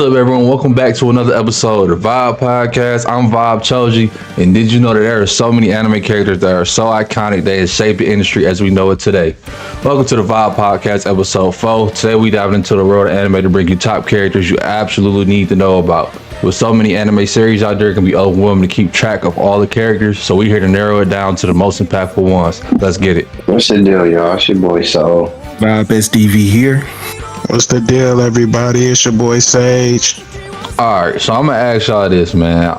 What's up, everyone? Welcome back to another episode of the V1be Podcast. I'm Vibe Choji, and did you know that there are so many anime characters that are so iconic they have shaped the industry as we know it today? Welcome to the V1be Podcast, episode 4. Today we dive into the world of anime to bring you top characters you absolutely need to know about. With so many anime series out there, it can be overwhelming to keep track of all the characters, so we're here to narrow it down to the most impactful ones. Let's get it. What's the deal, y'all? It's your boy Soul. V1be SDV here. What's the deal, everybody? It's your boy Sage. Alright, so I'm gonna ask y'all this, man.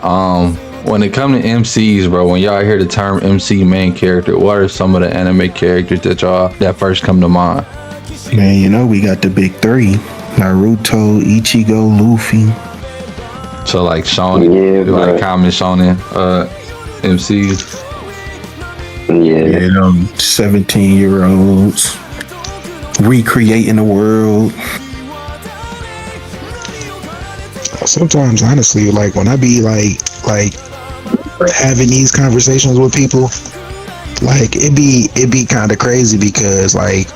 When it comes to MCs, bro, when y'all hear the term MC main character, what are some of the anime characters that first come to mind? Man, you know, we got the big three. Naruto, Ichigo, Luffy. So like shonen, like common shonen MCs. Yeah. You know, 17-year-olds recreating the world. Sometimes, honestly, like when I be like having these conversations with people, like it be kind of crazy because like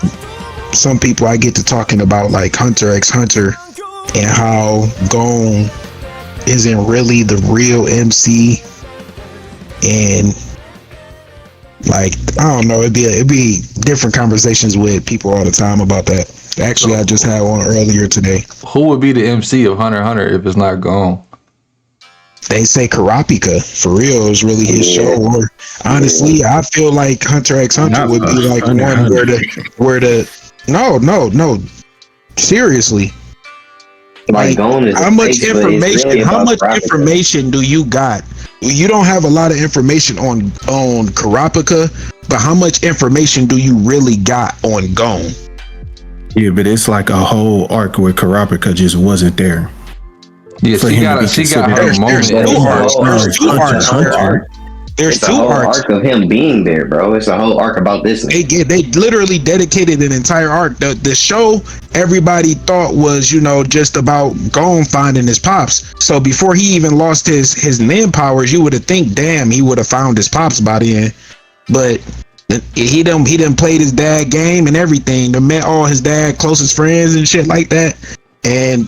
some people I get to talking about like Hunter x Hunter and how Gon isn't really the real MC, and like I don't know, it'd be different conversations with people all the time about that. Actually, I just had one earlier today. Who would be the MC of Hunter x Hunter if it's not Gon? They say Karapika for real is really his show. Or honestly, I feel like Hunter x Hunter would be like one where the no seriously. Like how much information? Really how much information do you got? You don't have a lot of information on Karapika, but how much information do you really got on Gon? Yeah, but it's like a whole arc where Karapika just wasn't there. Yeah, she got her moment. There's two arcs of him being there, bro. It's a whole arc about this. They literally dedicated an entire arc. The show everybody thought was, just about Gon finding his pops. So before he even lost his nin powers, you would have think, damn, he would have found his pops by the end. But he done played his dad game and everything. They met all his dad closest friends and shit like that. And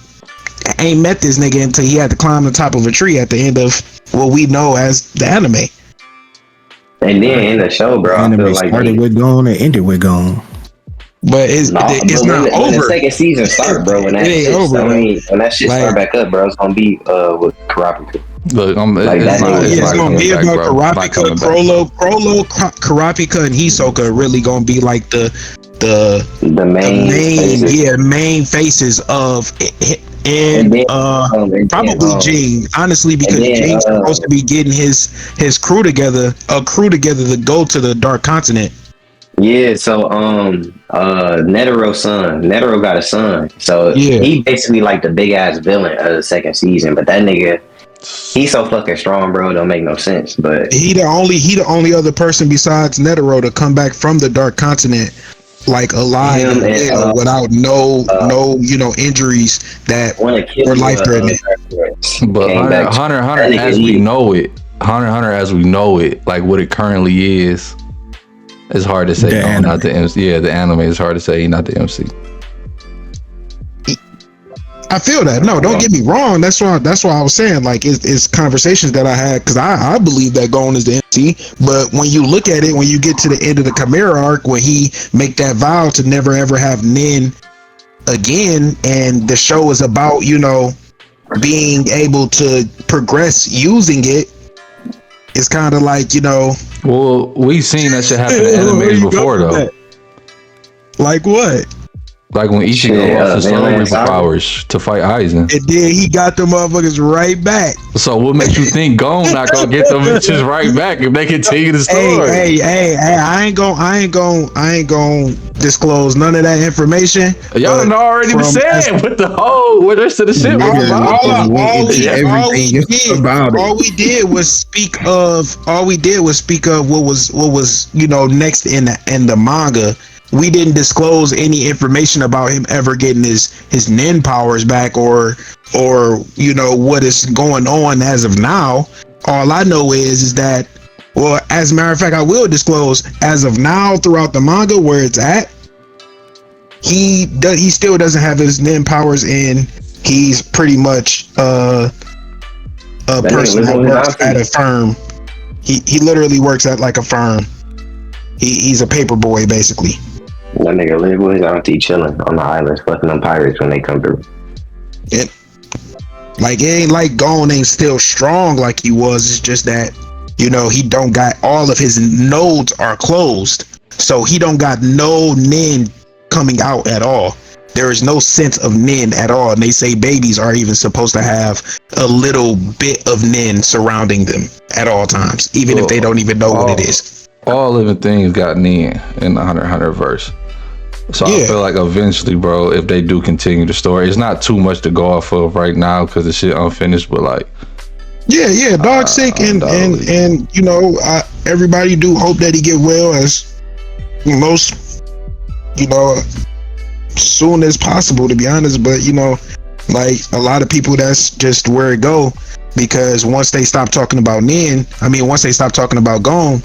ain't met this nigga until he had to climb the top of a tree at the end of what we know as the anime. And then in the show, bro, I feel like started with Gon and ended with Gon. But it's not over. When the second season start, bro, when that shit start back up, bro, it's gonna be with Karapika. Look, it's gonna be about Karapika, Prolo, Karapika, and Hisoka really gonna be like the main faces of it. And probably Jing, honestly, because Jing's supposed to be getting his crew together to go to the Dark Continent. Yeah, so Netero's son. Netero got a son. So he basically like the big ass villain of the second season. But that nigga, he's so fucking strong, bro. It don't make no sense. But he the only other person besides Netero to come back from the Dark Continent like alive without no injuries that were life threatening. But Hunter as we know it, like what it currently is, it's hard to say not the MC. Yeah, the anime is hard to say not the MC. I feel that. No, don't get me wrong. That's why I was saying like it's conversations that I had because I believe that Gon is the MC. But when you look at it, when you get to the end of the Chimera arc, when he make that vow to never ever have Nin again, and the show is about being able to progress using it, it's kind of like Well, we've seen that shit happen in anime before though. Like what? Like when Ichigo lost his Soul Reaper powers to fight Aizen. And then he got them motherfuckers right back. So what makes you think Gon not gonna get them bitches right back if they continue the story? Hey, I ain't gonna disclose none of that information. Y'all done already said with the whole rest of the shit. All we did was speak of what was next in the manga. We didn't disclose any information about him ever getting his nin powers back or what is going on as of now. All I know is that, well, as a matter of fact, I will disclose as of now throughout the manga where it's at, he still doesn't have his nin powers, and He's pretty much a person that works at a firm. He literally works at like a firm. He's a paper boy basically. That nigga live with his auntie chilling on the islands, fucking them pirates when they come through. It ain't like Gon ain't still strong like he was. It's just that, you know, he don't got all of his nodes are closed, so he don't got no nin coming out at all. There is no sense of nin at all, and they say babies are even supposed to have a little bit of nin surrounding them at all times, even if they don't even know what it is. All living things got nin in the Hunter x Hunter verse. So I feel like eventually, bro, if they do continue the story, it's not too much to go off of right now because the shit unfinished, but like, dog sick, and you know, everybody do hope that he get well as most, you know, soon as possible, to be honest. But you know, like a lot of people, that's just where it go, because once they stop talking about once they stop talking about Gon,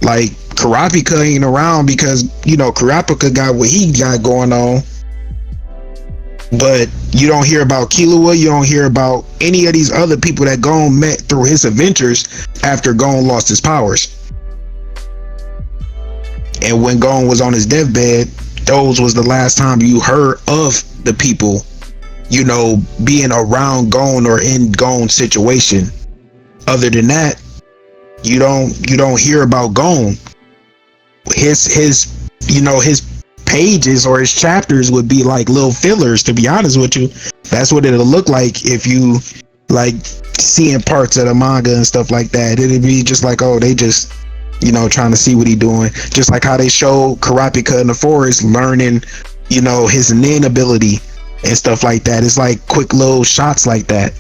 like Kurapika ain't around, because you know Kurapika got what he got going on, but you don't hear about Killua, you don't hear about any of these other people that Gon met through his adventures after Gon lost his powers. And when Gon was on his deathbed, those was the last time you heard of the people, you know, being around Gon or in Gon's situation. Other than that, you don't hear about Gon. His you know, his pages or his chapters would be like little fillers, to be honest with you. That's what it'll look like if you like seeing parts of the manga and stuff like that. It'd be just like, oh, they just, you know, trying to see what he doing. Just like how they show Kurapika in the forest learning, you know, his nin ability and stuff like that. It's like quick little shots like that.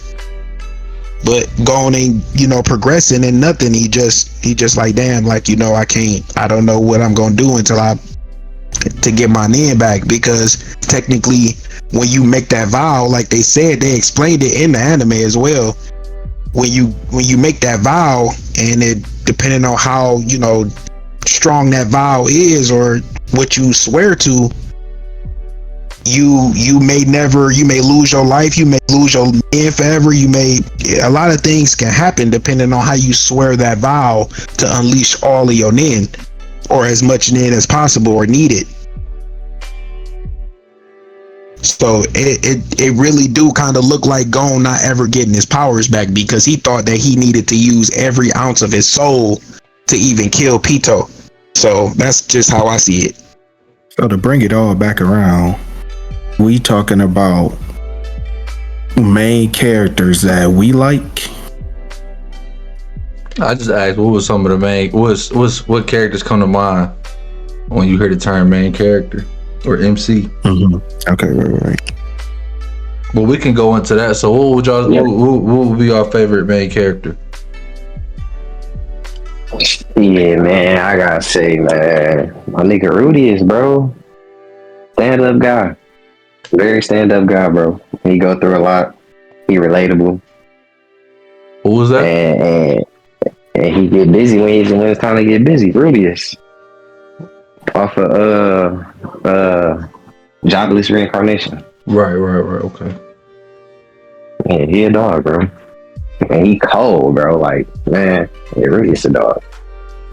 But Gon ain't, you know, progressing and nothing. He just like, damn, like, you know, I don't know what I'm gonna do until to get my nin back, because technically when you make that vow, like they said, they explained it in the anime as well, when you make that vow, and it depending on how, you know, strong that vow is or what you swear to, you may lose your life, you may lose your nin forever, a lot of things can happen depending on how you swear that vow to unleash all of your nin, or as much nin as possible or needed. So it really do kind of look like Gon not ever getting his powers back, because he thought that he needed to use every ounce of his soul to even kill Pito. So that's just how I see it. So to bring it all back around, we talking about main characters that we like. I just asked, what was some of the main, what characters come to mind when you hear the term main character or MC? Mm-hmm. Okay, right. Well, we can go into that. So what would y'all, what would be our favorite main character? Yeah, man, I gotta say, man, my nigga Rudy is, bro, stand-up guy. Very stand-up guy, bro. He go through a lot. He relatable. What was that? And he get busy when it's time to get busy. Rudius. Off of Jobless Reincarnation. Right, okay. Yeah, he a dog, bro. And he cold, bro. Like, man, yeah, Rudius a dog.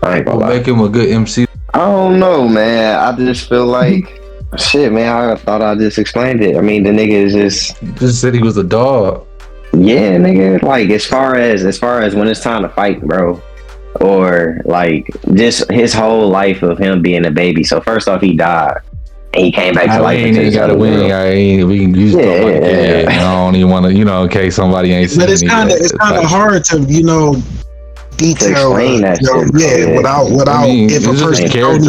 I ain't gonna lie. Make him a good MC. I don't know, man. I just feel like shit, man. I thought I just explained it. I mean, the nigga is just said he was a dog. Yeah, nigga. Like, as far as when it's time to fight, bro, or like just his whole life of him being a baby. So first off, he died, and he came back to life. He got to win. We can use I don't even want to, you know, in case somebody ain't seen it. But it's kind of hard to, you know, detail that shit, without if a person don't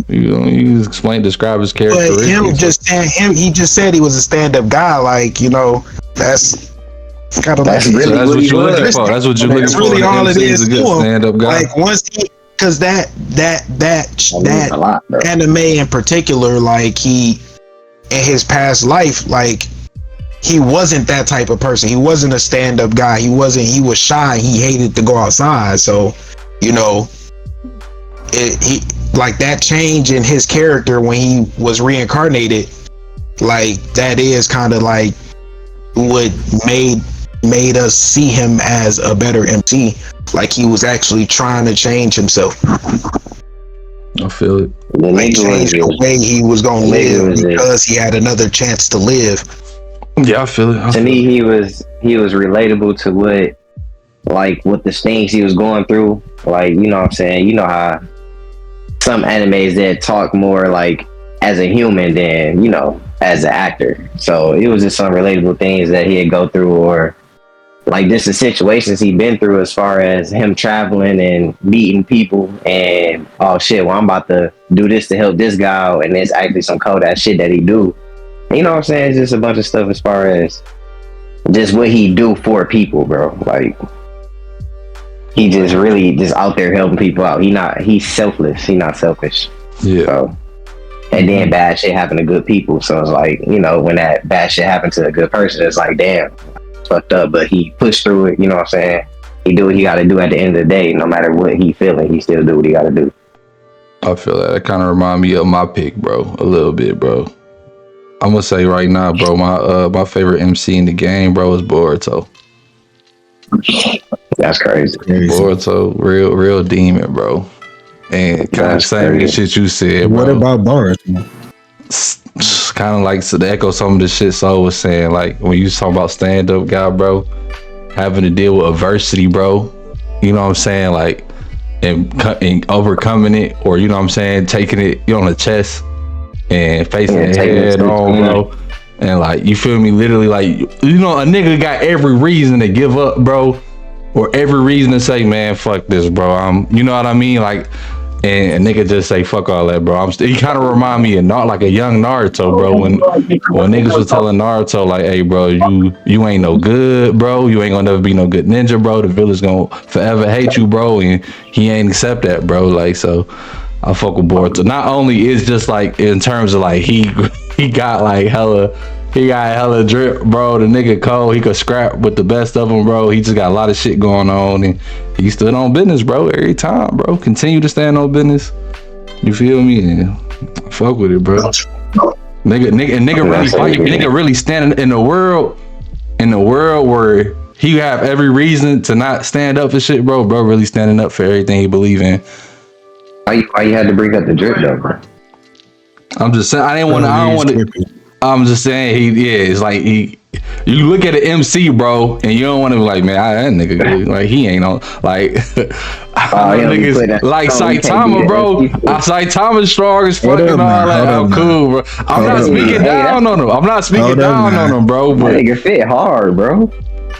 even know you describe his characteristics. But he just said he was a stand-up guy, like, you know, that's kind of like really that's what you're looking for. That's what you're looking for. That's really all it is. A good stand-up guy. Like once because that anime in particular, like he in his past life, like he wasn't that type of person. He wasn't a stand-up guy. He was shy. He hated to go outside. So, you know, he like that change in his character when he was reincarnated, like that is kind of like what made us see him as a better MC. Like he was actually trying to change himself. I feel it. Like change the way he was gonna live because he had another chance to live. Yeah, I feel it. To me, he was relatable to what the things he was going through. Like, you know what I'm saying? You know how some animes that talk more like as a human than, you know, as an actor. So it was just some relatable things that he'd go through, or like just the situations he'd been through as far as him traveling and meeting people and, oh shit, well, I'm about to do this to help this guy out, and it's actually some cold ass shit that he do. You know what I'm saying? It's just a bunch of stuff as far as just what he do for people, bro. Like, he just really just out there helping people out. He's selfless. He not selfish. Yeah. So, and then bad shit happen to good people. So it's like, you know, when that bad shit happened to a good person, it's like, damn, fucked up. But he pushed through it. You know what I'm saying? He do what he got to do at the end of the day. No matter what he feeling, he still do what he got to do. I feel that. It kind of remind me of my pick, bro. A little bit, bro. I'm gonna say right now, bro, my favorite MC in the game, bro, is Boruto. That's crazy. Boruto, real demon, bro. And kind of saying the shit you said, bro. What about Boruto? Kind of like, so to echo some of the shit Soul was saying, like when you talking about stand up guy, bro, having to deal with adversity, bro. You know what I'm saying, like, and overcoming it, or you know what I'm saying, taking it on the chest and facing it head on, bro. And like, you feel me, literally, like, you know, a nigga got every reason to give up, bro, or every reason to say, man, fuck this, bro. You know what I mean? Like, and a nigga just say, fuck all that, bro. He kind of remind me of like a young Naruto, bro. When niggas was telling Naruto, like, hey, bro, you ain't no good, bro. You ain't gonna never be no good ninja, bro. The village gonna forever hate you, bro. And he ain't accept that, bro. Like, so I fuck with Boruto. Not only is just like in terms of like he got like hella drip, bro. The nigga cold. He could scrap with the best of them, bro. He just got a lot of shit going on, and he stood on business, bro. Every time, bro. Continue to stand on business. You feel me? And fuck with it, bro. Nigga really fight. Nigga really standing in the world where he have every reason to not stand up for shit, bro. Bro really standing up for everything he believe in. Why you had to bring up the drip though, bro? I'm just saying, I don't want to. I'm just saying, it's like you look at an MC, bro, and you don't want to be like, man, that nigga good. Like, he ain't on, like, niggas, like Saitama, bro. Saitama's strong as fuck and all that. I'm cool, bro. I'm not speaking down on him. I'm not speaking down on him, bro. But that nigga fit hard, bro.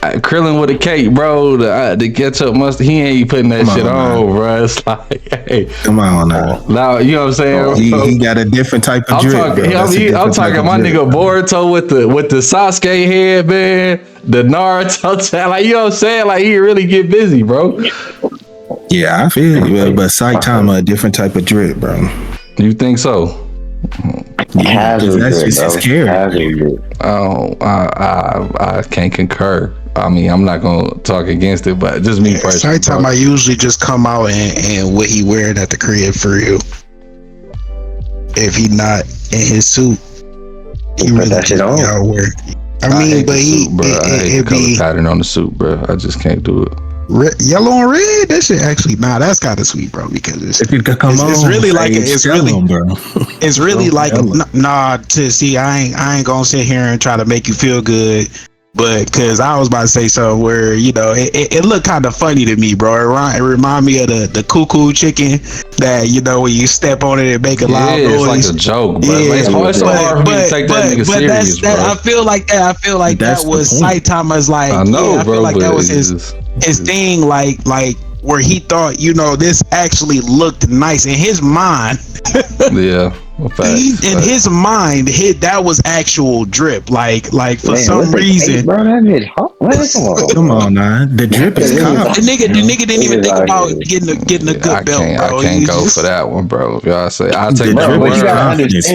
Krillin with a cake, bro. The ketchup mustard, he ain't putting that shit on, bro. It's like, hey, come on now. You know what I'm saying? He got a different type of drip. I'm talking my nigga Boruto with the Sasuke head, man. The Naruto, like, you know what I'm saying? Like, he really get busy, bro. Yeah, I feel you, but Saitama a different type of drip, bro. You think so? Yeah, that's just his character. Oh, I can't concur. I mean, I'm not gonna talk against it, but just me personally. Saitama I usually just come out and what he wearing at the crib for real. If he not in his suit, he really that shit on. Wear. I mean, but he, suit, bro. I hate the color pattern on the suit, bro. I just can't do it. Yellow and red, that shit actually that's kind of sweet, bro. Because it's really like it's really like to see. I ain't gonna sit here and try to make you feel good, but because I was about to say something where, you know, it looked kind of funny to me, bro. It remind me of the cuckoo chicken that, you know, when you step on it and make a loud noise. It's like a joke, but it's so hard for me to take that nigga serious, bro. I feel like that was Saitama's, like, I know, I feel like that was his thing, like where he thought, you know, this actually looked nice in his mind. Yeah. In his mind, that was actual drip. Like for some reason, bro, that is hard. Come on, now. The drip is calm. The nigga didn't even think about getting a good belt, bro. I can't go for that one, bro. If y'all say I take the drip is confidence.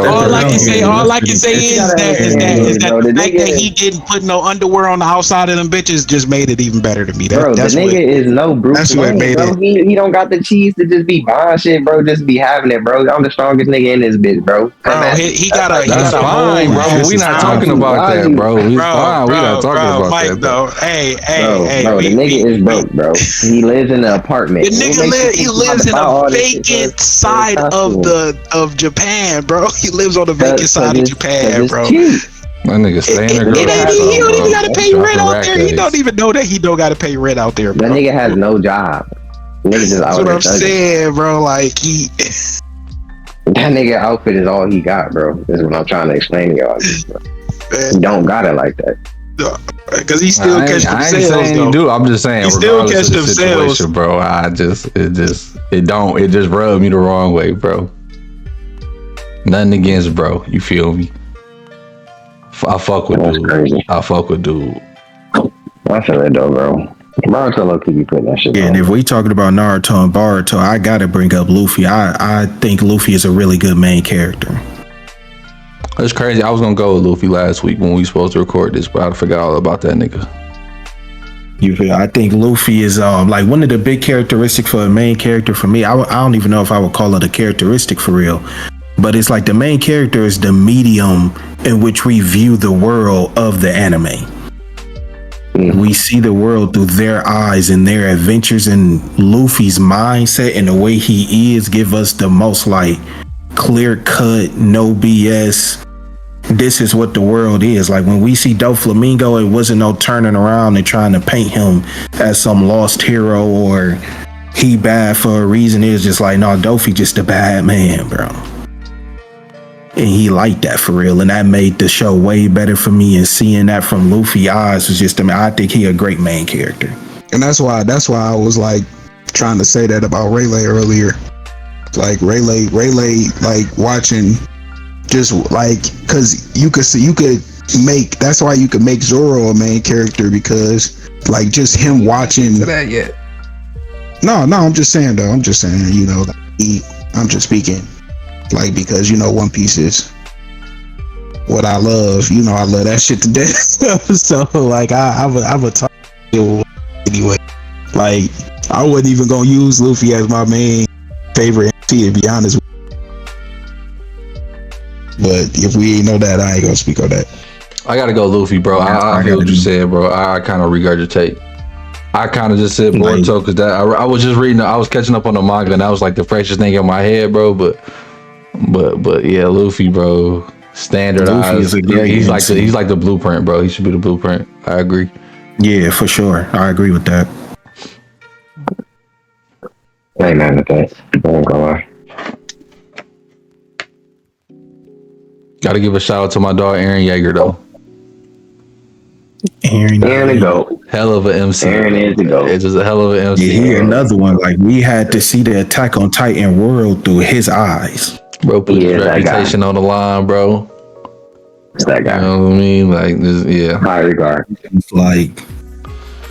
All I can say is that the fact that he didn't put no underwear on the outside of them bitches just made it even better to me. That's the nigga is no Bruce. That's what made it. He don't got the cheese to just be buying shit, bro. Just be having it, bro. I'm the strongest nigga in this bitch, bro. He got a fine, bro. We not talking about that, bro. We not talking about that, though. Hey, bro. The nigga is broke, bro. He lives in an apartment. The nigga he lives in a vacant side of Japan, bro. He lives on the vacant side of Japan, bro. My nigga staying there. He don't even gotta pay rent out there. He don't even know that he don't gotta pay rent out there, bro. That nigga has no job. Nigga just That's what I'm saying, bro. Like that nigga outfit is all he got, bro. This is what I'm trying to explain to y'all. He don't got it like that. Because he still catch them sales. I'm just saying, he still catch them sales, bro. It just rubbed me the wrong way, bro. Nothing against bro. You feel me? I fuck with dude. Crazy. I fuck with dude. I feel it though, bro. Naruto low key be putting that shit. Yeah, and if we talking about Naruto and Boruto, I gotta bring up Luffy. I think Luffy is a really good main character. That's crazy. I was gonna go with Luffy last week when we supposed to record this, but I forgot all about that nigga. You feel? I think Luffy is like one of the big characteristics for a main character for me. I don't even know if I would call it a characteristic for real, but it's like the main character is the medium in which we view the world of the anime. We see the world through their eyes, and their adventures and Luffy's mindset and the way he is give us the most like clear cut, no BS. This is what the world is. Like when we see Doflamingo, it wasn't no turning around and trying to paint him as some lost hero or he bad for a reason. It's just like, no, Dofi just a bad man, bro. And he liked that for real. And that made the show way better for me. And seeing that from Luffy's eyes was just, I think he a great main character. And that's why I was like trying to say that about Rayleigh earlier. Like Rayleigh, like watching just like, cause you could make, that's why you could make Zoro a main character, because like just him watching that yet. No, I'm just saying though. I'm just saying, you know, I'm just speaking. Like, because, you know, One Piece is what I love. You know, I love that shit to death. So, like, I would talk anyway. Like, I wasn't even going to use Luffy as my main favorite MC, to be honest with you. But if we ain't know that, I ain't going to speak on that. I got to go Luffy, bro. I hear what you said, bro. I kind of regurgitate. I kind of just said Boruto because that I was just reading. I was catching up on the manga, and that was like the freshest thing in my head, bro. But yeah, Luffy, bro, standardized. He's like the blueprint, bro. He should be the blueprint. I agree. Yeah, for sure. I agree with that. Hey man, okay. I won't go lie. Got to give a shout out to my dog Aaron Yeager though. Aaron the GOAT. Hell of an MC. Aaron is the GOAT. It's just a hell of an MC. Yeah, he another one. Like we had to see the Attack on Titan world through his eyes. Bro, put his reputation on the line, bro. It's that guy. You know what I mean? Like this, yeah. High regard. Like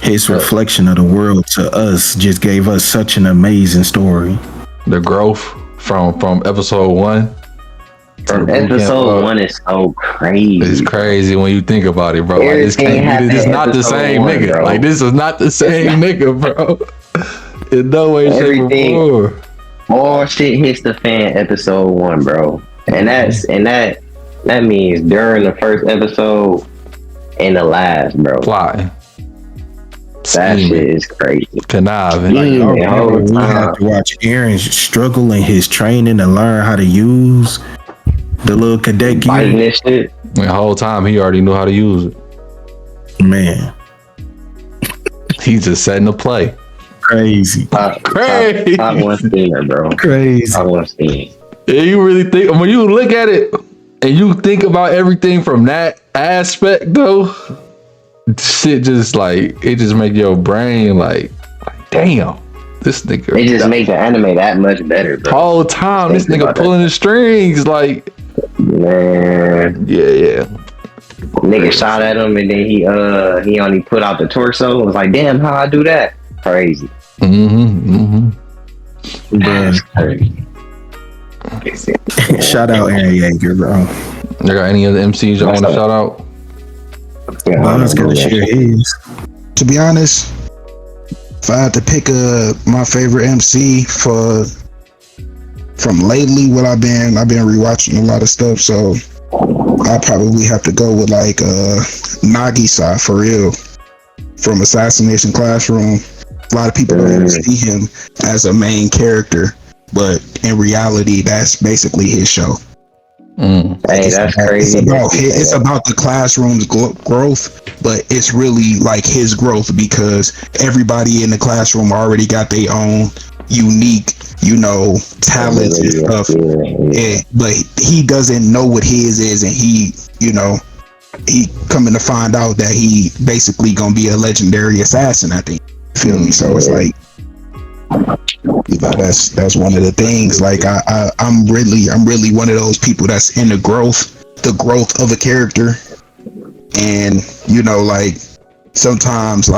his reflection of the world to us just gave us such an amazing story. The growth from episode 1. From episode 1 is so crazy. It's crazy when you think about it, bro. Like this is not the same nigga. Bro. Like this is not the same nigga, bro. In no way, shape, or form. All shit hits the fan episode 1, bro. And that means during the first episode and the last, bro. Plotting. That shit is crazy. Conniving. We had to watch Aaron struggle in his training to learn how to use the little cadet gear. This shit. The whole time he already knew how to use it. Man. He's just setting the play. Crazy. Crazy. Top 1 steamer, bro. Crazy. Top 1 steamer. Yeah, you really think, when you look at it and you think about everything from that aspect though, shit just like, it just make your brain like damn, this nigga. They just make the anime that much better, bro. Whole time this nigga pulling the strings, like man. Yeah. Nigga shot at him and then he only put out the torso. It was like, damn, how I do that? Crazy. That's crazy. Shout out Aaron Yeager, bro. You got any other MCs you want to shout out? Yeah, I was gonna share his. To be honest, if I had to pick my favorite MC from lately, what I've been rewatching a lot of stuff, so I probably have to go with like Nagisa for real from Assassination Classroom. A lot of people don't even see him as a main character, but in reality, that's basically his show. Hey, that's crazy. It's about the classroom's growth, but it's really like his growth because everybody in the classroom already got their own unique, talents and stuff. But he doesn't know what his is, and he coming to find out that he basically gonna be a legendary assassin, I think. Feel me? So it's like, that's one of the things. Like I'm really one of those people that's in the growth of a character, and like sometimes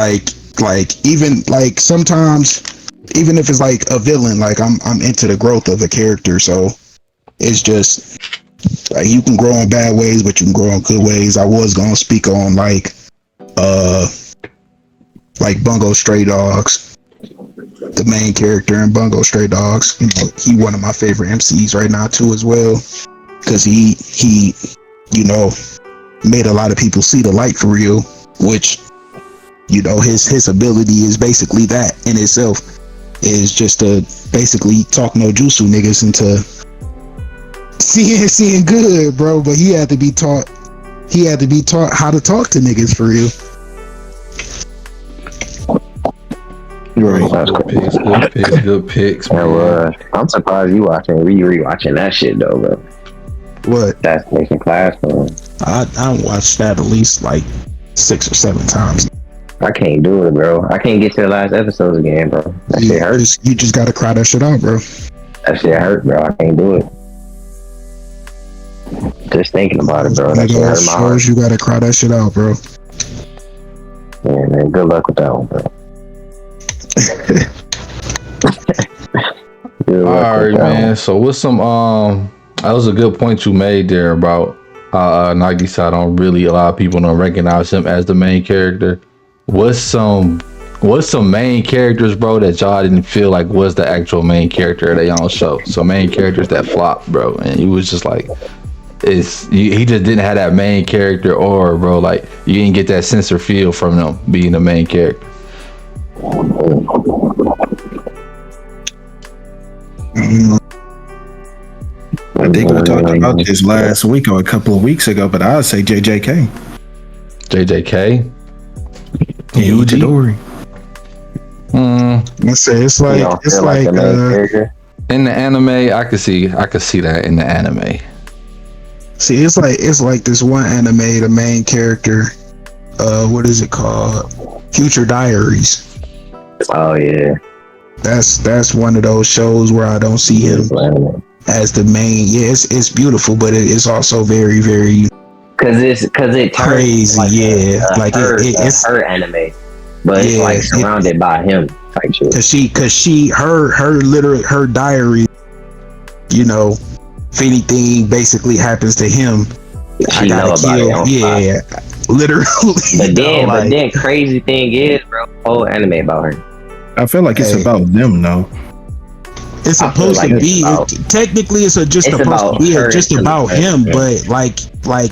even if it's like a villain, like I'm into the growth of a character. So it's just like you can grow in bad ways, but you can grow in good ways. I was gonna speak on like Bungo Stray Dogs, the main character in Bungo Stray Dogs. He one of my favorite MCs right now too as well, because he made a lot of people see the light for real, which his ability is basically that in itself, is just to basically talk no jutsu niggas into seeing good, bro. But he had to be taught how to talk to niggas for real. Right. Good picks. I'm surprised you rewatching that shit though, bro. What? Assassination Classroom. I watched that at least like 6 or 7 times. I can't do it, bro. I can't get to the last episodes again, bro. That shit hurts. You just gotta cry that shit out, bro. That shit hurt, bro. I can't do it. Just thinking about it, bro. That shit hurt my heart. You gotta cry that shit out, bro. Yeah, man. Good luck with that one, bro. All right, man. So what's some that was a good point you made there about Nagisa. Don't really, a lot of people don't recognize him as the main character. What's some main characters, bro, that y'all didn't feel like was the actual main character of their own show? So main characters that flopped, bro, and you was just like, he just didn't have that main character, or bro, like you didn't get that sense or feel from them being the main character. I think we talked about this last week or a couple of weeks ago, but I'd say JJK. JJK? Itadori. Let's say it's like in the anime, I could see that in the anime. See, it's like this one anime, the main character, what is it called? Future Diaries. Oh yeah. That's one of those shows where I don't see him as the main. Yeah, it's beautiful, but it's also very, very cause it crazy. It's her anime, but it's like surrounded by him type shit. Cause her diary, if anything basically happens to him, I gotta kill. Yeah, literally. But then crazy thing is, bro, whole anime about her. I feel like it's about them, though. It's supposed to be. Technically, it's supposed to be just about him, but like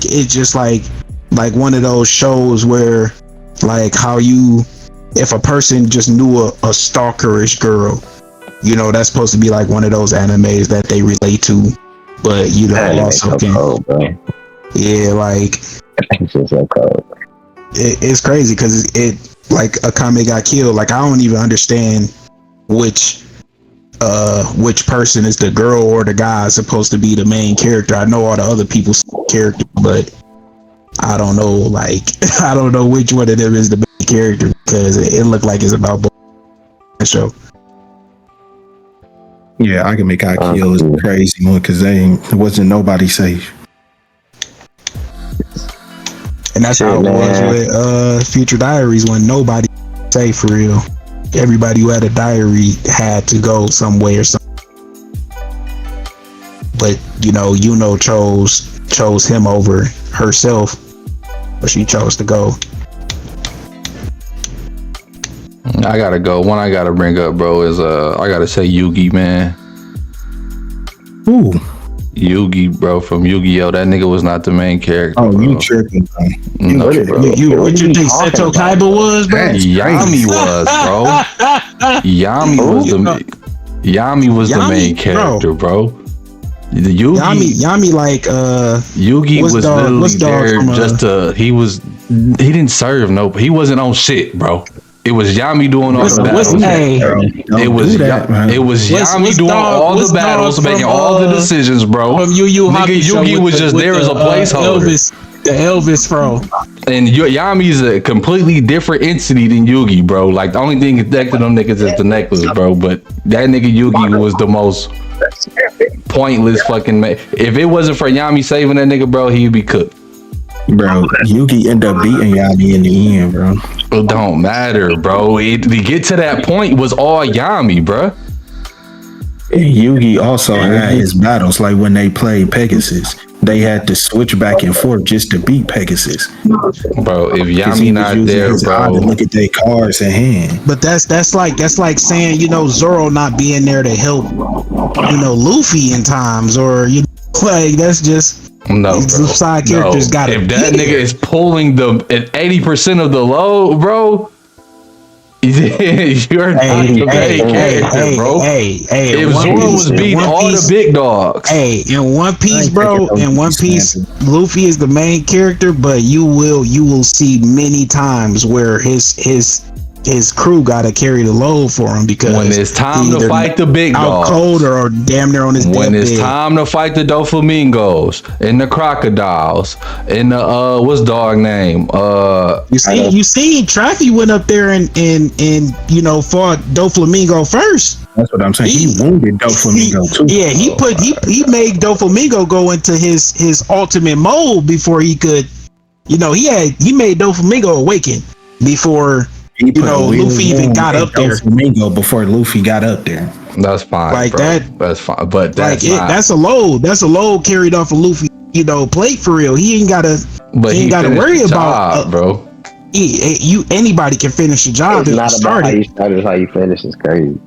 it's just like one of those shows where, like, how if a person just knew a stalkerish girl, that's supposed to be like one of those animes that they relate to, but also can. Cold, yeah, like it's just so cold. It's crazy because it like Akame got killed. Like I don't even understand which person is the girl or the guy is supposed to be the main character. I know all the other people's character, but I don't know. Like I don't know which one of them is the main character because it looked like it's about both the show. Yeah, Akame got killed is a crazy one because there wasn't nobody safe. And that's how it was with Future Diaries when nobody say for real. Everybody who had a diary had to go some way or something. But chose him over herself, but she chose to go. I gotta go. One I gotta bring up, bro, is I gotta say Yugi, man. Ooh. Yugi, bro, from Yu-Gi-Oh! That nigga was not the main character. Oh, bro. you tripping, bro. No, bro. What you think Seto Kaiba was, bro? Yami was, bro. Yami was the main character, bro. The Yami like Yugi was literally there just to he didn't serve he wasn't on shit, bro. It was Yami doing all the battles. It was Yami doing all the battles, making all the decisions, bro. From Nigga, Yugi was just there as a placeholder. The Elvis, bro. And Yami's a completely different entity than Yugi, bro. Like the only thing connected them niggas is the necklace, bro. But that nigga Yugi was the most pointless fucking man. If it wasn't for Yami saving that nigga, bro, he'd be cooked. Bro, Yugi ended up beating Yami in the end, bro. It don't matter, bro. To get to that point was all Yami, bro. And Yugi also had his battles, like when they played Pegasus. They had to switch back and forth just to beat Pegasus. Bro, if Yami not there, bro, look at their cards in hand. But that's like saying, Zoro not being there to help, Luffy in times, or like that's just side characters got it. If that nigga is pulling at 80% of the load, bro, you're not the main character, bro. If Zoro was beating all the big dogs. In One Piece, bro, in One Piece, Luffy is the main character, but you will see many times where his crew gotta carry the load for him because when it's time to fight the big dogs, cold or damn near on his when it's bed. time to fight the Doflamingos and the crocodiles and the what's dog name? You see, Traffy went up there and fought Doflamingo first. That's what I'm saying. He wounded Doflamingo too. Yeah, he made Doflamingo go into his ultimate mode before he could. He made Doflamingo awaken before. Luffy even got up there. Before Luffy got up there. That's fine. Like bro. that. That's fine. But that's a load. That's a load carried off of Luffy. Plate for real. He ain't gotta. But he ain't gotta worry about, bro. Anybody can finish a job if it started. It's how you finish is crazy.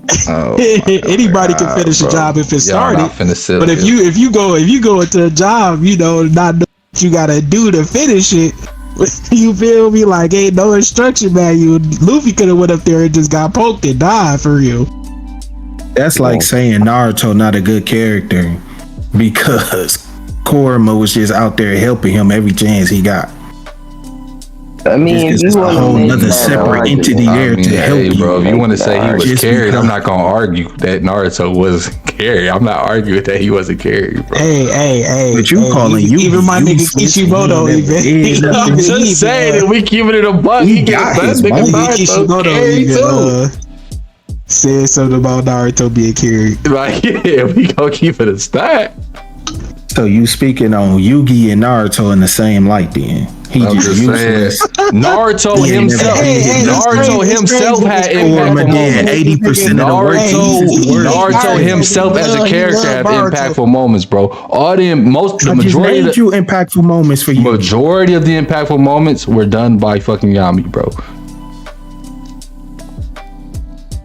Anybody can finish a job if it started. But if you go into a job, not know what you gotta do to finish it. You feel me? Like ain't no instruction manual. Luffy could have went up there and just got poked and died for real. That's like saying Naruto not a good character because Kurama was just out there helping him every chance he got. I mean, it's a whole other separate entity there to help you, bro. If you want to say he was carried, I'm not gonna argue that Naruto was carried. I'm not arguing that he wasn't carried, bro. Hey. But you calling you even my nigga Kishimoto even. I'm just saying that we keeping it a buck. He got his Naruto said something about Naruto being carried. Right? Yeah, we gonna keep it a stat. So you speaking on Yugi and Naruto in the same light then? I'm just saying. Naruto himself had impactful moments. 80% of the work. Naruto himself as a character had impactful moments, bro. The majority of the impactful moments for you. Majority of the impactful moments were done by fucking Yami, bro.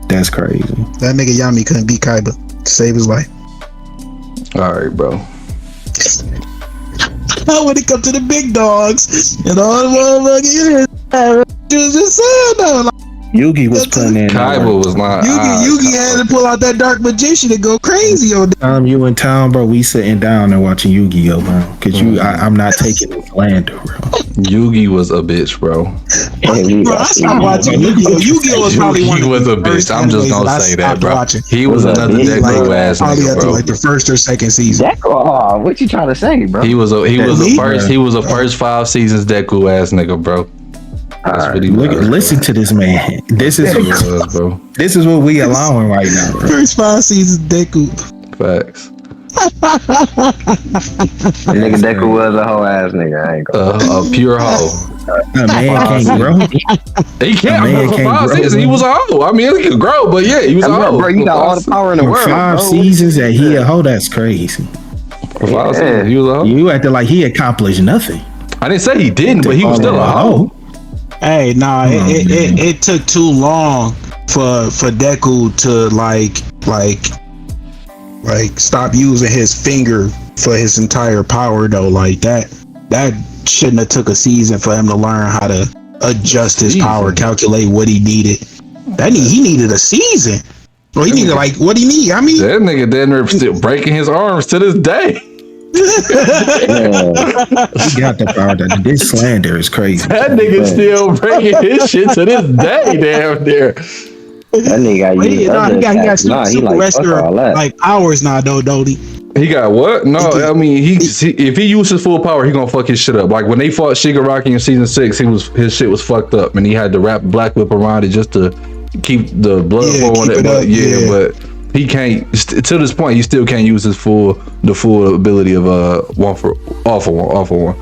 That's crazy. That nigga Yami couldn't beat Kaiba to save his life. All right, bro. When it comes to the big dogs and all the motherfuckers, just saying though. Yugi was putting in. Kaiba was lying. Yugi had to pull out that dark magician and go crazy on that. You in town, bro. We sitting down and watching Yu-Gi-Oh, bro. Cause I'm not taking the slander, bro. Yugi was a bitch, bro. Bro, I stopped watching Yu-Gi-Oh. Yu-Gi-Oh was probably one. He was a bitch. I'm just gonna say that, bro. He was another Deku ass nigga, bro. Like the first or second season. Deku, what you trying to say, bro? He was a first 5 seasons Deku ass nigga, bro. That's what he was. Listen to this man. This is what we allowing right now, bro. First 5 seasons Deku. Facts. Nigga Deku was a whole ass nigga. I ain't gonna A pure hoe. A man can't grow. He can't. For 5 seasons, he was a hoe. I mean, he could grow, but yeah, he was a hoe. Bro, you got all the power in the For world. 5 seasons that he a hoe, that's crazy. For 5 seasons, he was a hoe. You acted like he accomplished nothing. I didn't say he didn't, but he was still a hoe. Hey, nah, it took too long for Deku to like stop using his finger for his entire power though. Like that shouldn't have took a season for him to learn how to adjust his power, calculate what he needed. He needed a season. Well, he needed like what he need. I mean, that nigga then still breaking his arms to this day. He got the power. This slander is crazy. That nigga still breaking his shit to this day, damn near. That nigga he got super wrestler like powers now though, don't he? He got what? No, I mean if he used his full power, he gonna fuck his shit up. Like when they fought Shigaraki in season 6, his shit was fucked up, and he had to wrap Black Whip around it just to keep the blood flowing. But he can't. To this point, he still can't use the full ability of one for one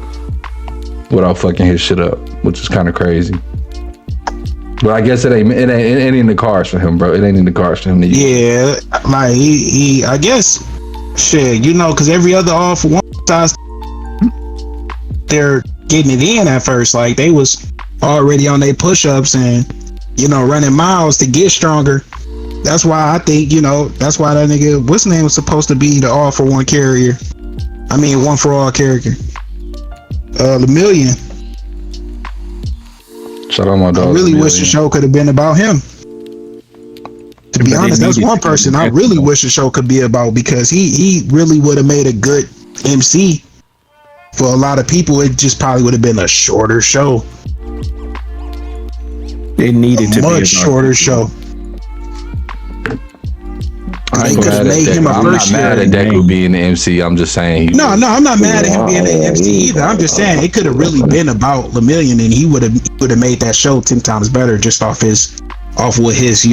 without fucking his shit up, which is kind of crazy. But I guess it ain't in the cards for him, bro. It ain't in the cards for him to use. Yeah, like he I guess shit, because every other all for one size they're getting it in at first. Like they was already on their push-ups and running miles to get stronger. That's why I think that's why that nigga what's his name was supposed to be the all for one carrier. I mean one for all character. Lemillion. Shout out my dog. I really wish the show could have been about him. To be honest, that's one person I really wish the show could be about, because he really would have made a good MC for a lot of people. It just probably would have been a shorter show. It needed to be a much shorter show. I could have made him a first year. I'm not mad at Deku being the MC. I'm just saying. No, I'm not mad at him being the MC either. I'm just saying it could have really been about Lemillion, and he would have made that show 10 times better just off what his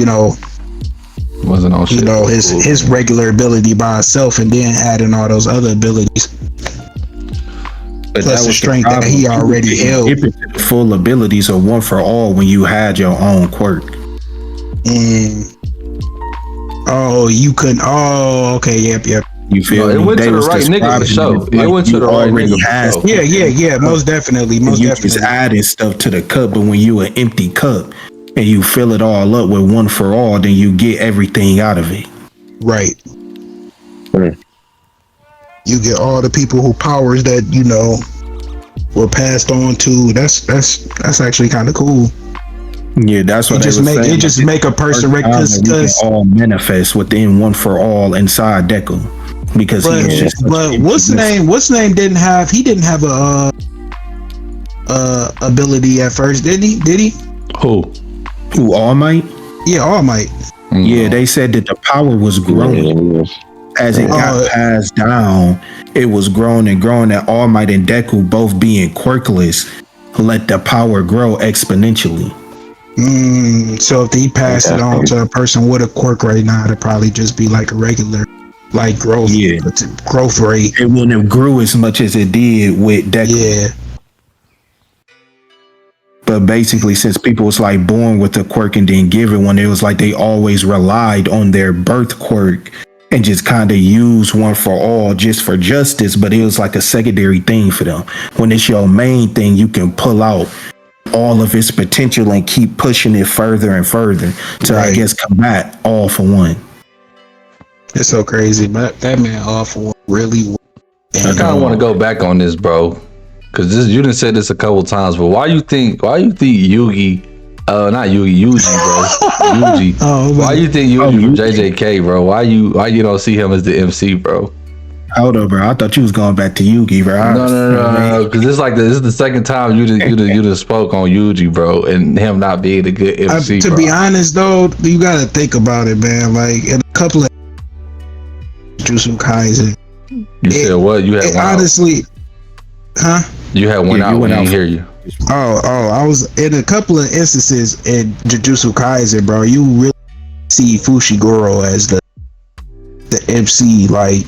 wasn't on shit. His regular ability by itself, and then adding all those other abilities. But plus the strength that he already held. The full abilities of one for all when you had your own quirk. Oh, you couldn't. Oh, okay. Yep. You feel it went to the right nigga for show. It went to the right nigga for show. Yeah. Most definitely. You just adding stuff to the cup, but when you an empty cup and you fill it all up with one for all, then you get everything out of it. Right. You get all the people who powers that were passed on to. That's actually kind of cool. Yeah, that's what it just make a person because all manifest within one for all inside Deku, because what's name didn't have a ability at first, did he? Who All Might? Yeah, All Might. Yeah, they said that the power was growing as it got passed down. It was growing and growing, and All Might and Deku both being quirkless let the power grow exponentially. So if he passed it on to a person with a quirk right now, it'd probably just be like a regular growth rate. It wouldn't have grew as much as it did with Deku. Yeah. But basically, since people was like born with a quirk and didn't give it one, it was like they always relied on their birth quirk and just kind of use one for all just for justice. But it was like a secondary thing for them. When it's your main thing, you can pull out all of its potential and keep pushing it further and further to, I guess, combat all for one. It's so crazy, but that man all for one really. I kind of want to go back on this, bro, because you done said this a couple times. But why you think Yugi, not Yugi, bro, Yugi? Why you think Yugi from JJK, bro? Why you don't see him as the MC, bro? Hold up, bro. I thought you was going back to Yugi, bro. No. Because this is the second time you done spoke on Yugi, bro, and him not being a good MC. To be honest, though, you got to think about it, man. Like in a couple of Jujutsu Kaisen. You said what? You had one honestly, out. Huh? You had one out. We didn't hear you. Oh! I was in a couple of instances in Jujutsu Kaisen, bro. You really see Fushiguro as the MC, like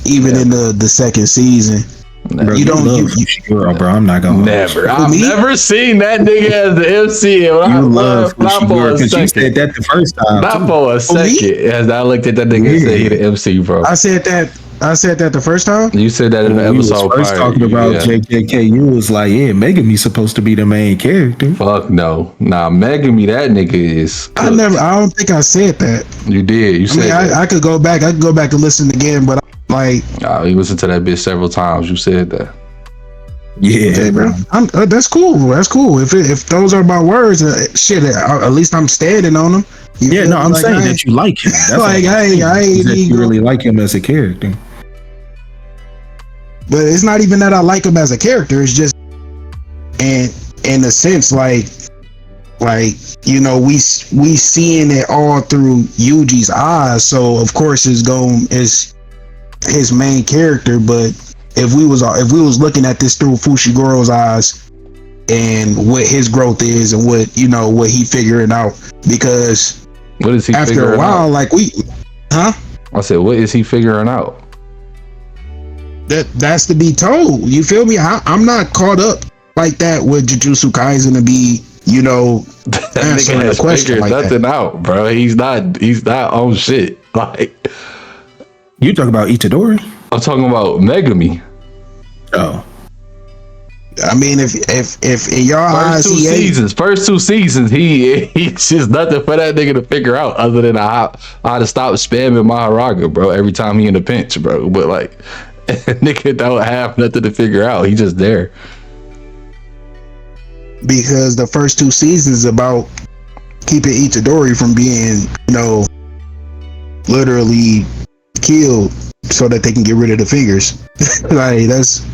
even in the second season. Bro, you don't love Fushiguro, bro. I'm not gonna never. I've never seen that nigga as the MC. You love Fushiguro because you said that the first time. Not for a second. As I looked at that nigga and said he the MC, bro. I said that the first time. You said that in the episode. First talking about JJK, you was like, yeah, Megami's supposed to be the main character. Fuck no, nah, Megami, that nigga is. I don't think I said that. You did. You said. I could go back. I could go back and listen again, but like, you listened to that bitch several times. You said that. Yeah, okay, bro. That's cool. That's cool. If those are my words, shit. At least I'm standing on them. I'm saying that you like him. That's like I ain't you really like him as a character. But it's not even that I like him as a character. It's just, and in a sense, like we seeing it all through Yuji's eyes. So of course it's his main character. But if we was looking at this through Fushiguro's eyes and what his growth is and what he figuring out, because what is he after a while, out? like I said, what is he figuring out? That's to be told. You feel me? I'm not caught up like that with Jujutsu Kaisen to be, answering a question like nothing that. Out, bro. He's not on shit. Like, you talking about Itadori? I'm talking about Megami. Oh, I mean, if in your eyes, first two seasons, he's just nothing for that nigga to figure out other than how to stop spamming Maharaga, bro. Every time he in a pinch, bro. But like, nigga don't have nothing to figure out. He just there. Because the first two seasons is about keeping Itadori from being, literally killed so that they can get rid of the fingers. Like that's.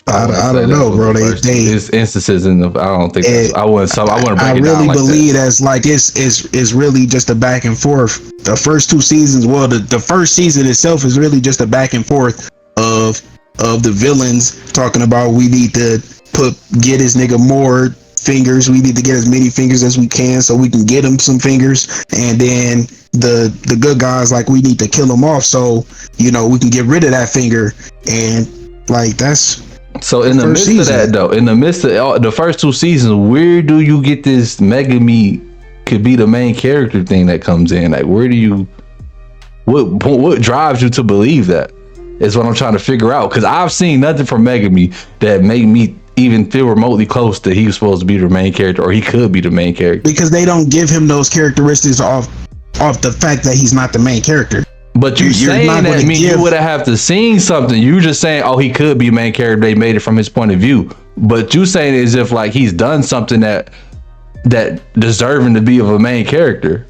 I don't know, bro. There's instances in the. I don't think. I want to break it down. I really believe that's like it's really just a back and forth. The first two seasons, the first season itself is really just a back and forth of the villains talking about we need to get his nigga more fingers. We need to get as many fingers as we can so we can get him some fingers, and then the good guys like we need to kill him off so we can get rid of that finger, and like that's. So in the midst of that though, in the midst of the first two seasons, where do you get this Megami could be the main character thing that comes in? Like, where do you, what drives you to believe that is what I'm trying to figure out. Cause I've seen nothing from Megami that made me even feel remotely close that he was supposed to be the main character or he could be the main character. Because they don't give him those characteristics off the fact that he's not the main character. But you're saying that mean you would have to seen something. You just saying, oh, he could be a main character. They made it from his point of view. But you saying it as if like he's done something that deserving to be of a main character.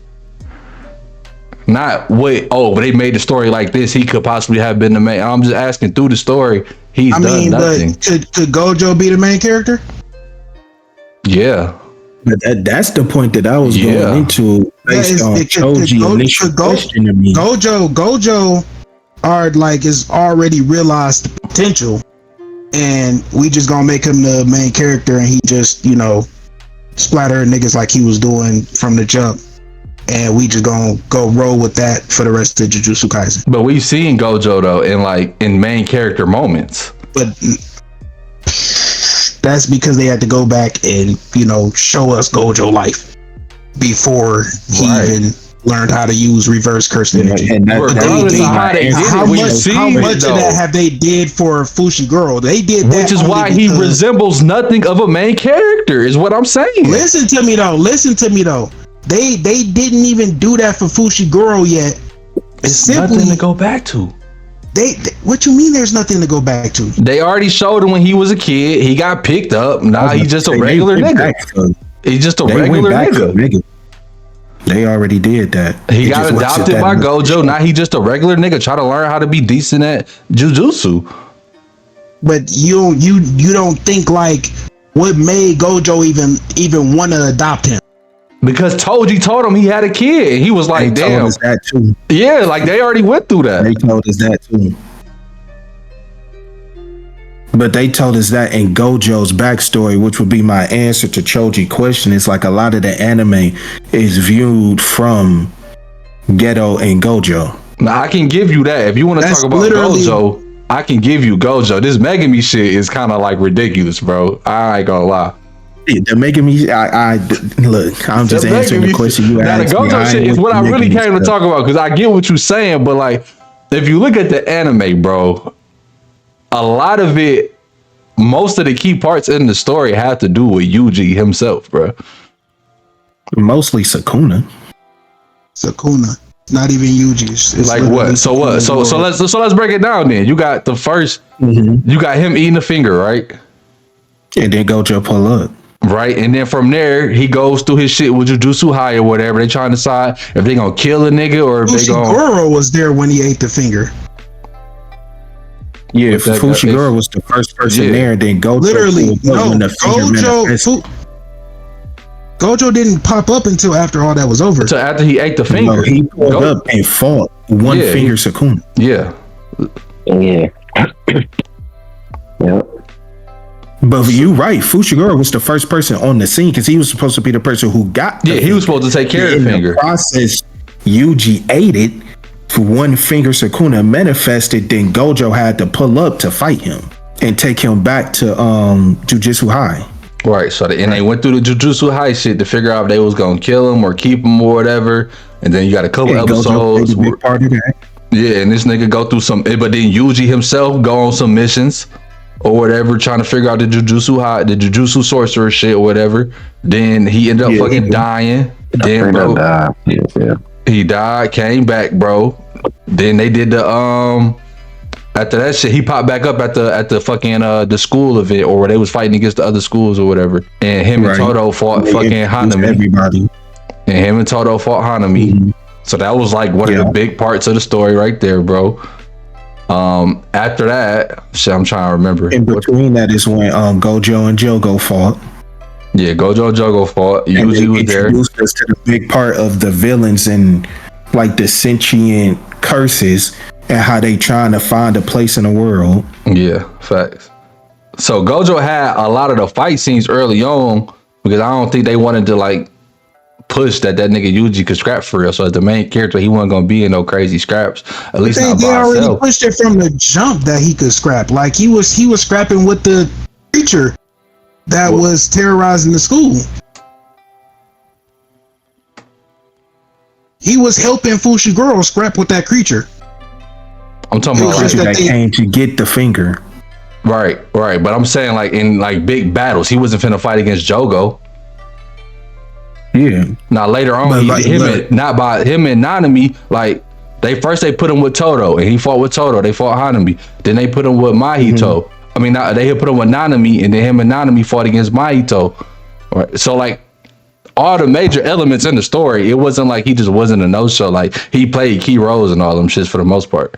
Not wait, but they made the story like this. He could possibly have been the main. I'm just asking through the story. He's done nothing. But could Gojo be the main character? Yeah. But that's the point that I was going into based on Choji's initial question to me. Gojo is already realized the potential, and we just gonna make him the main character, and he just splatter niggas like he was doing from the jump, and we just gonna go roll with that for the rest of Jujutsu Kaisen. But we've seen Gojo though in main character moments. But that's because they had to go back and show us Gojo life before he even learned how to use reverse curse energy. And how much of that have they did for Fushiguro? They did that, which is why he resembles nothing of a main character. Is what I'm saying. Listen to me though. They didn't even do that for Fushiguro yet. It's nothing to go back to. What you mean there's nothing to go back to? They already showed him when he was a kid. He got picked up. Now he's just a regular nigga. He's just a regular nigga. They already did that. He got adopted by Gojo. Now he's just a regular nigga trying to learn how to be decent at jujutsu. But you don't think like what made Gojo even want to adopt him? Because Toji told him he had a kid. He was like, damn. Told us that too. Yeah, like they already went through that. They told us that too. But they told us that in Gojo's backstory, which would be my answer to Choji's question. It's like a lot of the anime is viewed from Geto and Gojo. Now I can give you that. If you want to talk about Gojo, I can give you Gojo. This Megami shit is kind of like ridiculous, bro. I ain't gonna lie. The Megami, I look. I'm just answering the question you asked. Now the Gojo shit is what I really came to talk about because I get what you're saying, but like, if you look at the anime, bro, a lot of it, most of the key parts in the story have to do with Yuji himself, bro. Mostly Sukuna. Not even Yuji's. It's like what? So what? So let's break it down then. You got the first. You got him eating a finger, right? And then Gojo pull up. Right, and then from there he goes through his shit with Jujutsu High or whatever. They trying to decide if they gonna kill a nigga or if they gonna. Fushiguro was there when he ate the finger. Yeah, Fushiguro was the first person there, and then Gojo. Literally, Gojo didn't pop up until after all that was over. Until after he ate the finger. No, he pulled up and fought one finger Sukuna. Yeah. Yep. But you're right. Fushiguro was the first person on the scene because he was supposed to be the person who got the he was supposed to take care of the finger. In the process, Yuji ate it. For one finger Sukuna manifested, then Gojo had to pull up to fight him and take him back to Jujutsu High. Right. So they went through the Jujutsu High shit to figure out if they was gonna kill him or keep him or whatever. And then you got a couple episodes. Part of that. Yeah, and this nigga go through some, but then Yuji himself go on some missions or whatever, trying to figure out the Jujutsu High, the Jujutsu sorcerer shit or whatever. Then he ended up fucking dying. Then bro, he died, came back, bro. Then they did the after that shit, he popped back up at the fucking the school event or where they was fighting against the other schools or whatever. And him and Todo fought fucking Hanami. Everybody. And him and Todo fought Hanami. Mm-hmm. So that was like one of the big parts of the story right there, bro. After that, shit, I'm trying to remember. In between that is when Gojo and Jogo fought. Yeah, Gojo and Jogo fought. Yuji was there. Introduced us to the big part of the villains and like the sentient curses and how they trying to find a place in the world. Yeah, facts. So Gojo had a lot of the fight scenes early on because I don't think they wanted to like push that nigga Yuji could scrap for real. So as the main character, he wasn't gonna be in no crazy scraps. At least not by they already himself. Pushed it from the jump that he could scrap. Like he was scrapping with the creature that was terrorizing the school. He was helping Fushiguro scrap with that creature. I'm talking about like that came to get the finger. Right. But I'm saying like in like big battles, he wasn't finna fight against Jogo. Yeah. Now later on, him and Nanami, like they put him with Todo and he fought with Todo. They fought Hanami. Then they put him with Mahito. Mm-hmm. I mean, they put him with Nanami, and then him and Nanami fought against Mahito. Right. So like all the major elements in the story, it wasn't like he just wasn't a no-show. Like he played key roles in all them shits for the most part.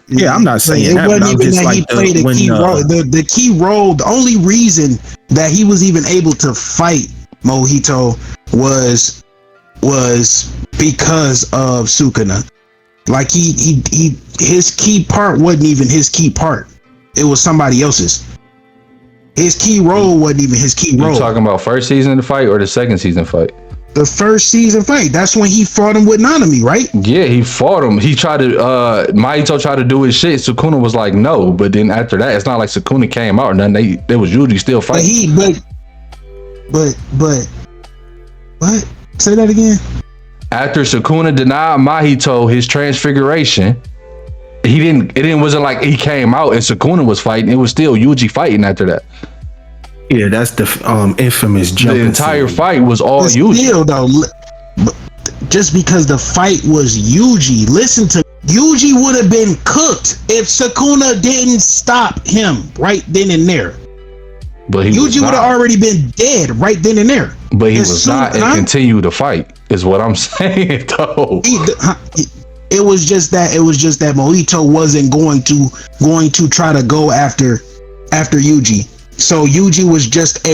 Yeah, I'm not saying it that. Wasn't even that he played a key role. The key role. The only reason that he was even able to fight Mohito was because of Sukuna. Like his key part wasn't even his key part. It was somebody else's. His key role wasn't even his key role. You talking about first season fight or the second season fight? The first season fight. That's when he fought him with Nanami, right? Yeah, he fought him. He tried to Mahito tried to do his shit. Sukuna was like, no. But then after that, it's not like Sukuna came out or nothing. They was usually still fighting. But what? Say that again. After Sukuna denied Mahito his transfiguration, it wasn't like he came out and Sukuna was fighting. It was still Yuji fighting after that. Yeah, that's the infamous jump. The entire fight was all Yuji. Still though, just because the fight was Yuji, listen to Yuji would have been cooked if Sukuna didn't stop him right then and there. But Yuji would have already been dead right then and there. But he was not and continued to fight, is what I'm saying though. It was just that Mohito wasn't going to try to go after Yuji. So Yuji was just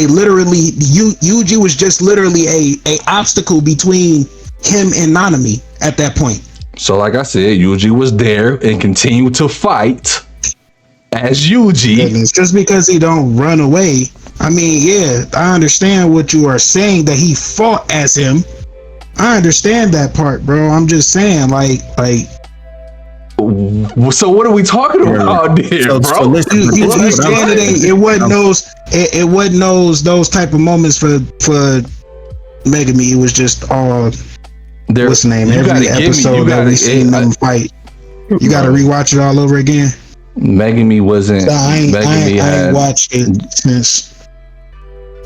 literally a obstacle between him and Nanami at that point. So like I said, Yuji was there and continued to fight as Yuji. Goodness, just because he don't run away. I mean, yeah, I understand what you are saying that he fought as him. I understand that part, bro. I'm just saying, like So what are we talking about, there, bro? So listen, You saying it wasn't those type of moments for Megami. It was just all what's the name? Every episode that we seen them fight. You got to rewatch it all over again. Megami wasn't. So I ain't watched it since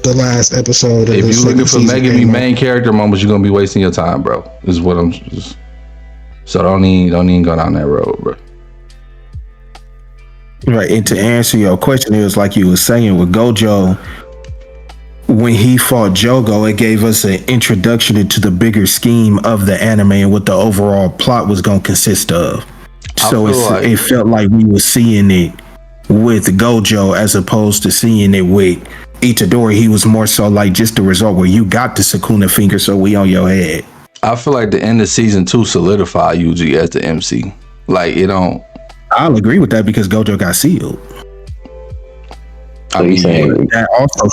the last episode. If you're looking for Megami main character moments, you're gonna be wasting your time, bro. Is what I'm. Just, so don't even go down that road, bro. Right, and to answer your question, it was like you were saying with Gojo. When he fought Jogo, it gave us an introduction into the bigger scheme of the anime and what the overall plot was going to consist of. So it felt like we were seeing it with Gojo as opposed to seeing it with Itadori. He was more so like just the result where you got the Sukuna finger, so we on your head. I feel like the end of season 2 solidified Yuji as the MC. Like, it don't. I'll agree with that because Gojo got sealed. I mean, that also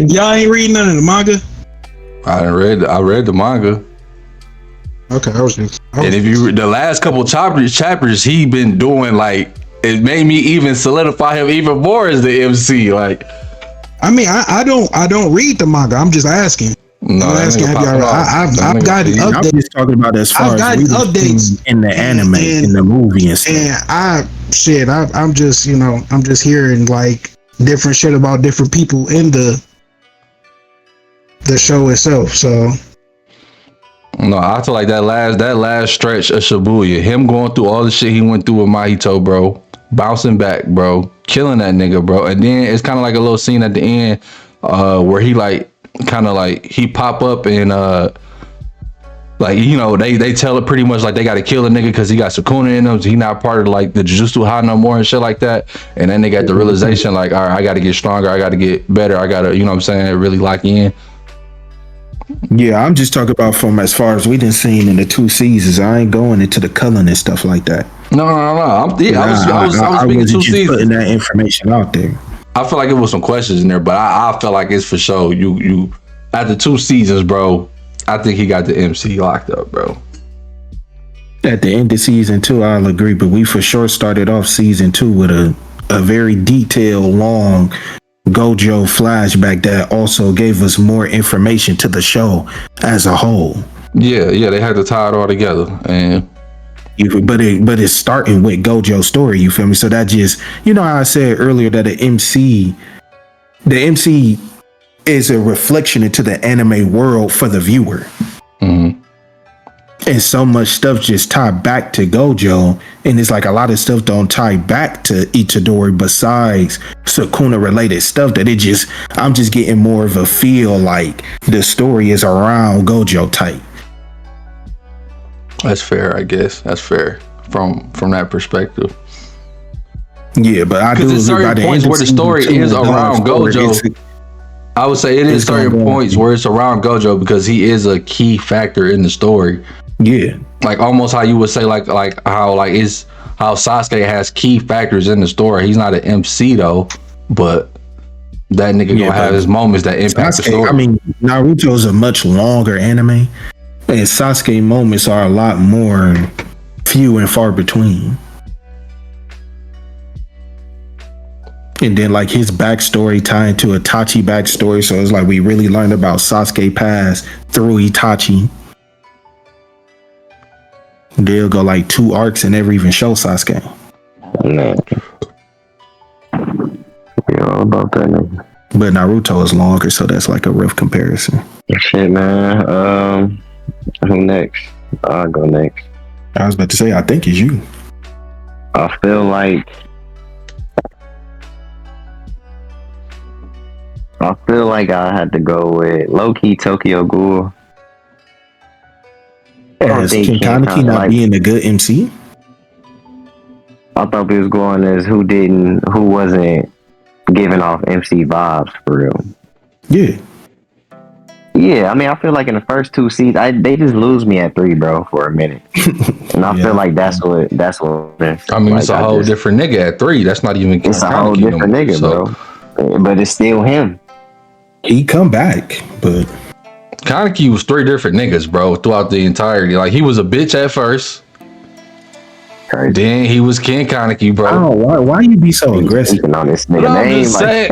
y'all ain't reading none of the manga. I read the manga. Okay, and if you read the last couple chapters, he been doing like it made me even solidify him even more as the MC. Like, I mean, I don't read the manga. I'm just asking. No, I'm asking. I've gotten updates. I'm just talking about as far as updates in the anime, in the movie and stuff. And I'm just I'm just hearing like different shit about different people in the show itself. So. No, I feel like that last stretch of Shibuya, him going through all the shit he went through with Mahito, bro, bouncing back, bro, killing that nigga, bro, and then it's kind of like a little scene at the end, where he like kind of like he pop up and like they tell it pretty much like they got to kill a nigga because he got Sukuna in him, so he not part of like the Jujutsu High no more and shit like that, and then they got the realization like, all right, I got to get stronger, I got to get better, I got to, you know what I'm saying, really lock in. Yeah, I'm just talking about from as far as we done seen in the 2 seasons. I ain't going into the culling and stuff like that. No. I was speaking 2 seasons. Putting that information out there. I feel like it was some questions in there, but I feel like it's for sure. You after 2 seasons, bro. I think he got the MC locked up, bro. At the end of season 2, I'll agree, but we for sure started off season 2 with a very detailed, long Gojo flashback that also gave us more information to the show as a whole. Yeah, they had to tie it all together, and but it's starting with Gojo's story. You feel me? So that just, how I said earlier that the MC is a reflection into the anime world for the viewer. Mm-hmm. And so much stuff just tied back to Gojo, and it's like a lot of stuff don't tie back to Itadori besides Sukuna related stuff that I'm just getting more of a feel like the story is around Gojo type. That's fair, I guess. That's fair from that perspective. Yeah, but I do because there's certain points where the story is around Gojo. I would say it is certain points where it's around Gojo because he is a key factor in the story. Yeah, like almost how you would say like how Sasuke has key factors in the story. He's not an MC though, but that nigga gonna have his moments that impact the story. I mean, Naruto's a much longer anime, and Sasuke moments are a lot more few and far between. And then like his backstory tying to Itachi backstory, so it's like we really learned about Sasuke past through Itachi. They'll go like 2 arcs and never even show Sasuke. Man. We all about that nigga. But Naruto is longer, so that's like a rough comparison. Shit, man. Who next? I'll go next. I was about to say, I think it's you. I feel like I had to go with low-key Tokyo Ghoul. As can Kaneki not being a good MC? I thought we was going as who wasn't giving off MC vibes for real. Yeah. Yeah, I mean, I feel like in the first 2 seasons, they just lose me at 3, bro, for a minute, and I feel like that's what. I mean, like, it's a whole different nigga at 3. That's not even. It's a whole different nigga, bro. But it's still him. He come back, but Kaneki was 3 different niggas, bro, throughout the entirety. Like, he was a bitch at first. crazy. Then he was King Kaneki, bro. Oh, why you be so aggressive? On this But nigga I'm name, just like, saying,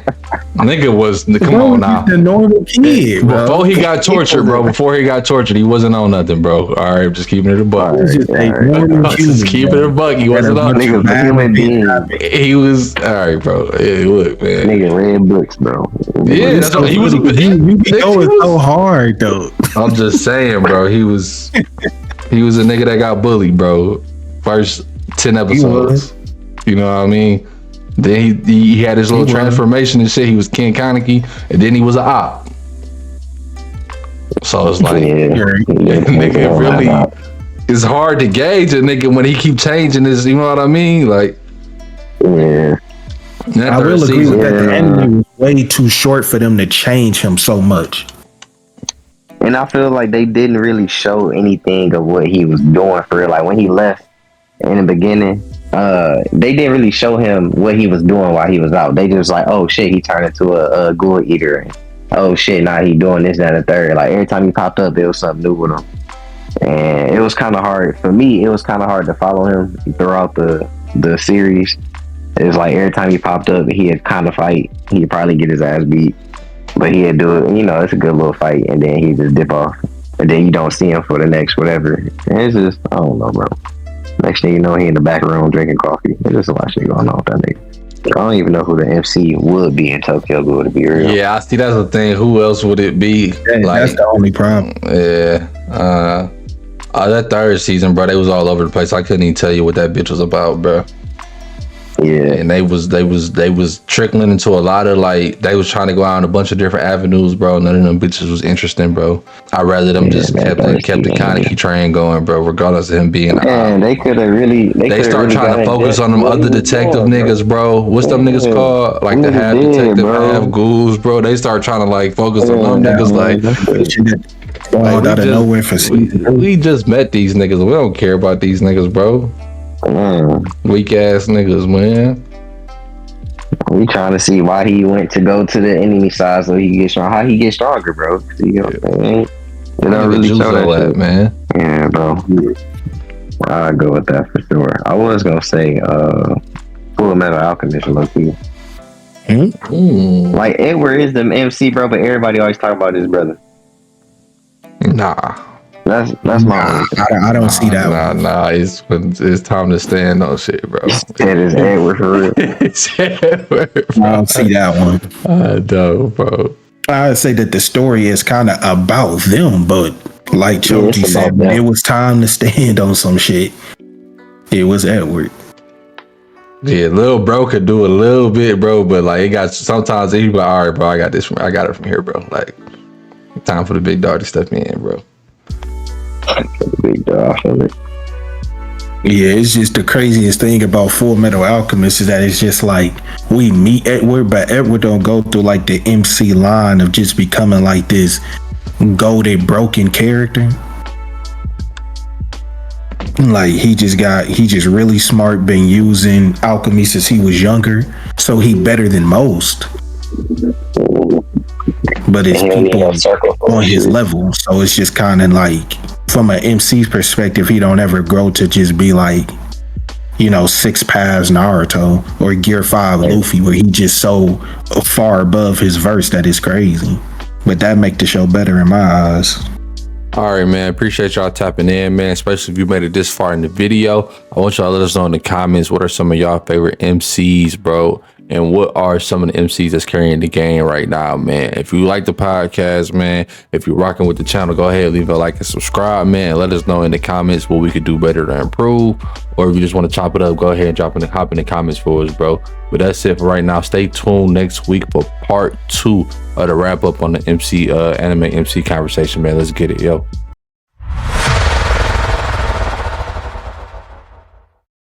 nigga was come Bro, on now. The normal kid, bro. Before he got tortured, bro. Before he got tortured, he wasn't on nothing, bro. All right, just keeping it a buck. Just Just keeping it a buck. He wasn't on. nigga, a human being. He was all right, bro. Hey, look, man. Nigga read books, bro. Yeah, that's what he was. You be going so hard though. I'm just saying, bro. He was a nigga that got bullied, bro. First 10 episodes. You know what I mean? Then he had his little transformation and shit. He was King Kaneki, and then he was an op. So it's like, nigga, really, it's hard to gauge a nigga when he keep changing his. You know what I mean? Like, yeah. I will agree with that. The anime was way too short for them to change him so much. And I feel like they didn't really show anything of what he was doing for real. Like when he left in the beginning, they didn't really show him what he was doing while he was out. They just like, oh shit, he turned into a ghoul eater. And, oh shit, now he doing this, that, and the third. Like every time he popped up, it was something new with him. And it was kind of hard for me. It was kind of hard to follow him throughout the series. It was like every time he popped up, he'd kind of fight. He'd probably get his ass beat. But he'd do it, you know, it's a good little fight, and then he'd just dip off. And then you don't see him for the next whatever. And it's just, I don't know, bro. Next thing you know, he in the back room drinking coffee. There's just a lot of shit going on with that nigga. I don't even know who the MC would be in Tokyo Ghoul, to be real. Yeah, I see. That's the thing. Who else would it be? That's the only problem. Yeah. That third season, bro, they was all over the place. I couldn't even tell you what that bitch was about, bro. Yeah, and they was trickling into a lot of like they was trying to go out on a bunch of different avenues, bro. None of them bitches was interesting, bro. I'd rather them just kept the Kaneki train going, bro. Regardless of him being. Man, they could have really. They start really trying to focus on them other detective niggas, bro. What's them niggas called? Like the half detective, half ghouls, bro. They start trying to like focus on them niggas, like out of nowhere for we just met these niggas. We don't care about these niggas, bro. Weak ass niggas, man. We trying to see why he went to go to the enemy side so he can get strong. How he get stronger, bro? You know what I mean? They don't really show that shit, man. Yeah, bro. I'll go with that for sure. I was gonna say Full Metal Alchemist, low key. Like Edward is the MC, bro, but everybody always talk about his brother. Nah. That's my I don't see that one. Nah, it's time to stand on shit, bro. It is Edward for real. I don't see that one. I don't, bro. I would say that the story is kind of about them, but like Choji said, when it was time to stand on some shit, it was Edward. Yeah, little bro could do a little bit, bro, but like it got sometimes he be like, all right, bro, I got it from here, bro. Like time for the big dog to step in, bro. Big dog, yeah, it's just the craziest thing about Full Metal Alchemist is that it's just like we meet Edward, but Edward don't go through like the MC line of just becoming like this goated broken character. Like he just really smart, been using alchemy since he was younger, so he better than most. But it's people on his level, so it's just kind of like from an MC's perspective, he don't ever grow to just be like, you know, 6 Paths Naruto or Gear 5 Luffy, where he just so far above his verse that it's crazy. But that make the show better in my eyes. All right, man. Appreciate y'all tapping in, man. Especially if you made it this far in the video. I want y'all to let us know in the comments what are some of y'all favorite MCs, bro. And what are some of the MCs that's carrying the game right now, man? If you like the podcast, man, if you're rocking with the channel, go ahead, leave a like and subscribe, man. Let us know in the comments what we could do better to improve. Or if you just want to chop it up, go ahead and hop in the comments for us, bro. But that's it for right now. Stay tuned next week for part 2 of the wrap up on the anime MC conversation, man. Let's get it, yo.